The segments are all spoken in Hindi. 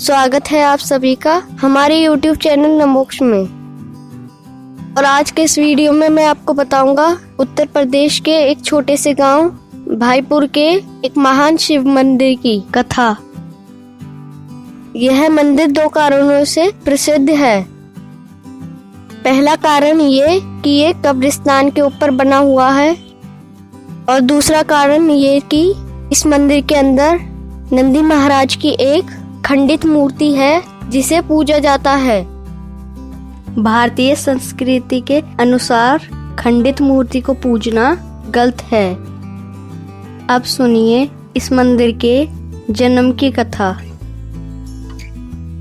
स्वागत है आप सभी का हमारे YouTube चैनल नमोक्ष में। और आज के इस वीडियो में मैं आपको बताऊंगा उत्तर प्रदेश के एक छोटे से गांव भाईपुर के एक महान शिव मंदिर की कथा। यह मंदिर दो कारणों से प्रसिद्ध है। पहला कारण ये कि ये कब्रिस्तान के ऊपर बना हुआ है और दूसरा कारण ये कि इस मंदिर के अंदर नंदी महाराज की एक खंडित मूर्ति है जिसे पूजा जाता है। भारतीय संस्कृति के अनुसार खंडित मूर्ति को पूजना गलत है। अब सुनिए इस मंदिर के जन्म की कथा।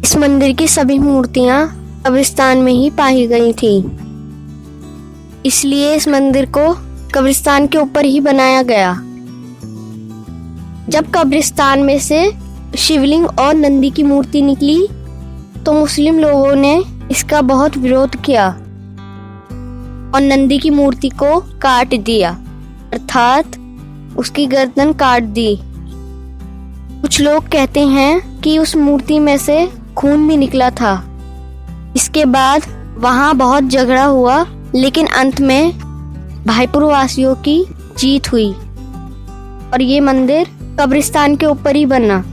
इस मंदिर की सभी मूर्तियां कब्रिस्तान में ही पाई गई थी, इसलिए इस मंदिर को कब्रिस्तान के ऊपर ही बनाया गया। जब कब्रिस्तान में से शिवलिंग और नंदी की मूर्ति निकली तो मुस्लिम लोगों ने इसका बहुत विरोध किया और नंदी की मूर्ति को काट दिया, अर्थात उसकी गर्दन काट दी। कुछ लोग कहते हैं कि उस मूर्ति में से खून भी निकला था। इसके बाद वहां बहुत झगड़ा हुआ, लेकिन अंत में भाईपुर वासियों की जीत हुई और ये मंदिर कब्रिस्तान के ऊपर ही बना।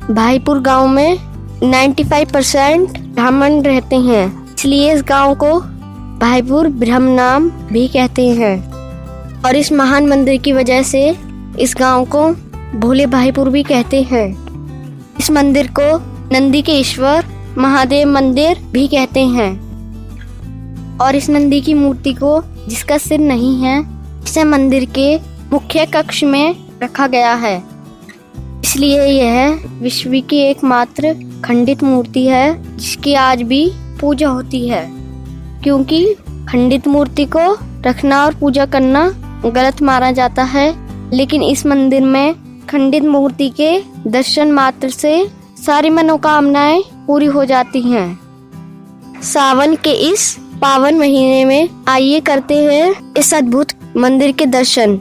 भाईपुर गांव में 95% ब्राह्मण रहते हैं, इसलिए इस गांव को भाईपुर ब्रह्मनाम भी कहते हैं। और इस महान मंदिर की वजह से इस गांव को भोले भाईपुर भी कहते हैं। इस मंदिर को नंदी के ईश्वर महादेव मंदिर भी कहते हैं। और इस नंदी की मूर्ति को, जिसका सिर नहीं है, इसे मंदिर के मुख्य कक्ष में रखा गया है। इसलिए यह विश्व की एकमात्र खंडित मूर्ति है जिसकी आज भी पूजा होती है। क्योंकि खंडित मूर्ति को रखना और पूजा करना गलत माना जाता है, लेकिन इस मंदिर में खंडित मूर्ति के दर्शन मात्र से सारी मनोकामनाएं पूरी हो जाती हैं। सावन के इस पावन महीने में आइए करते हैं इस अद्भुत मंदिर के दर्शन।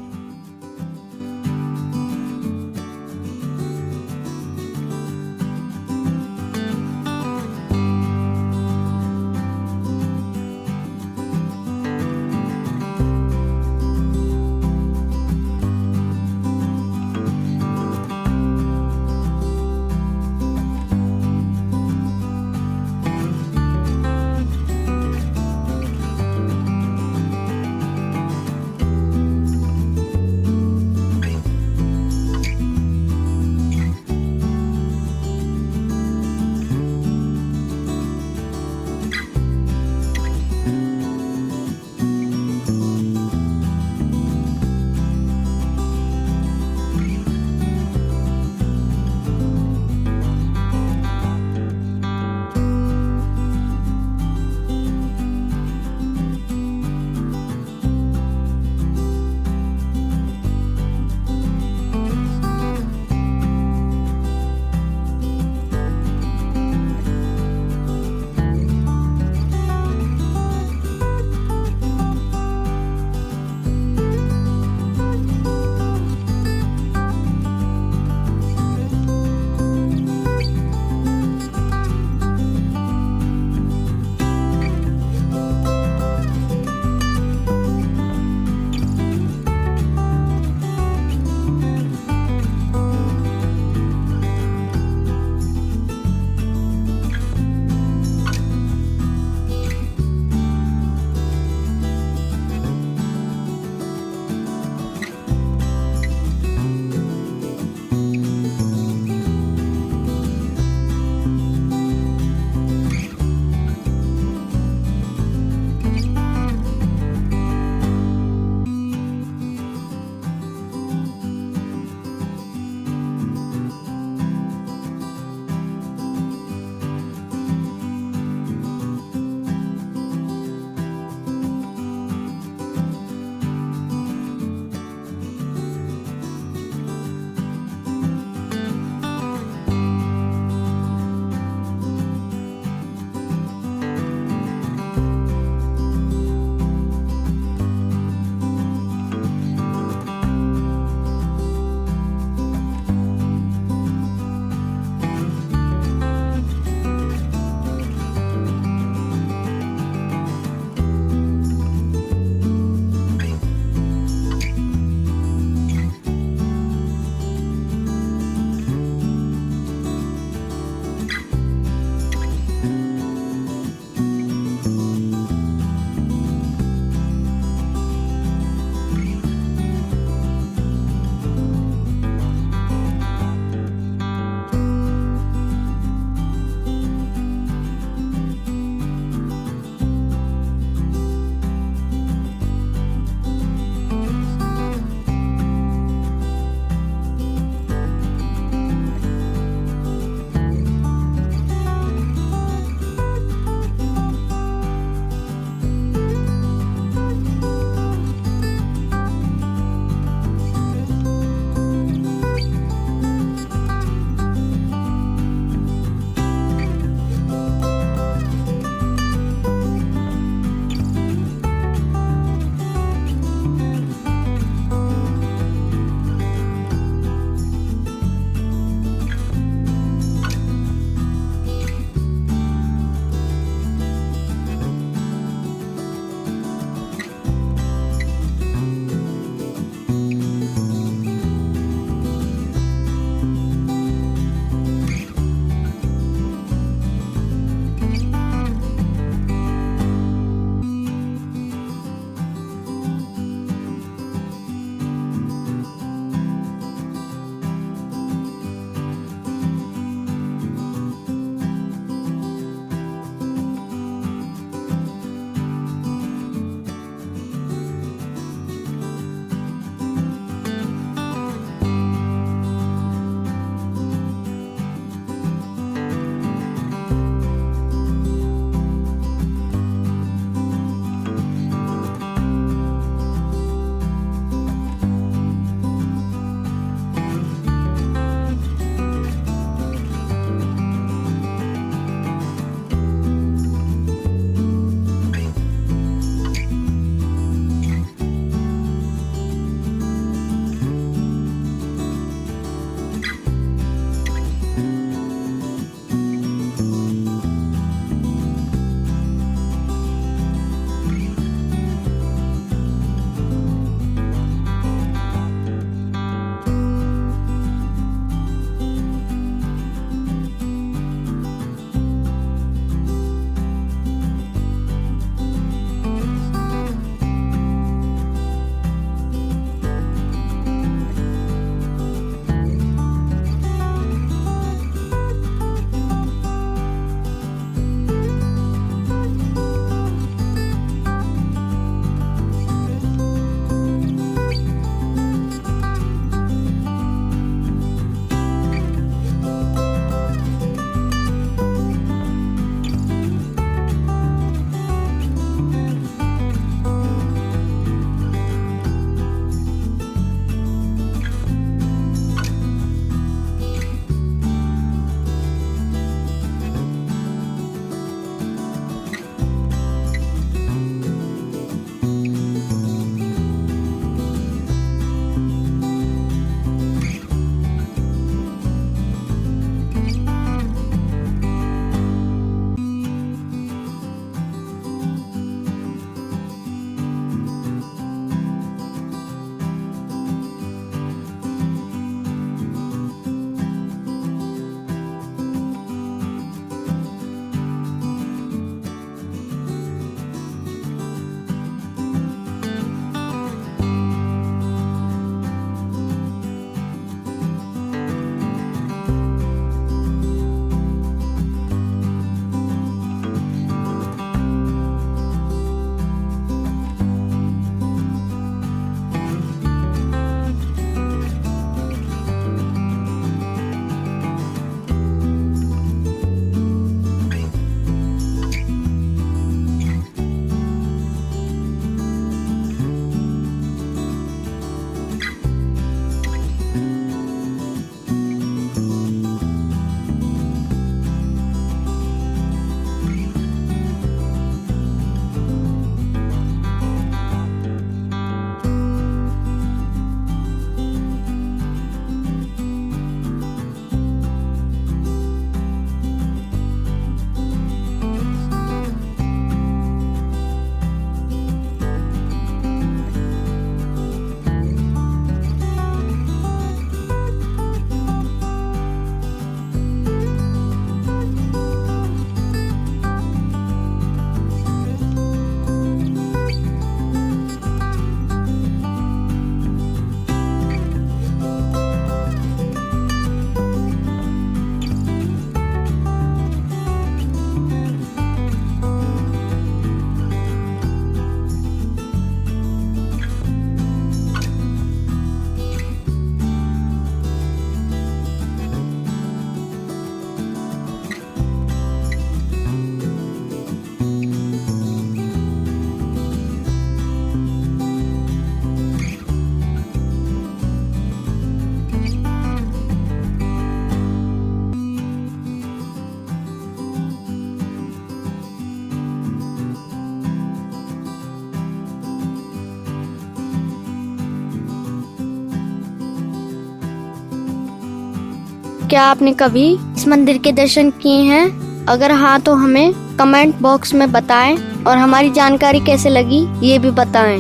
क्या आपने कभी इस मंदिर के दर्शन किए हैं? अगर हाँ तो हमें कमेंट बॉक्स में बताएं और हमारी जानकारी कैसे लगी ये भी बताएं।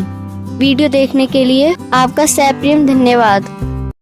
वीडियो देखने के लिए आपका सप्रेम धन्यवाद।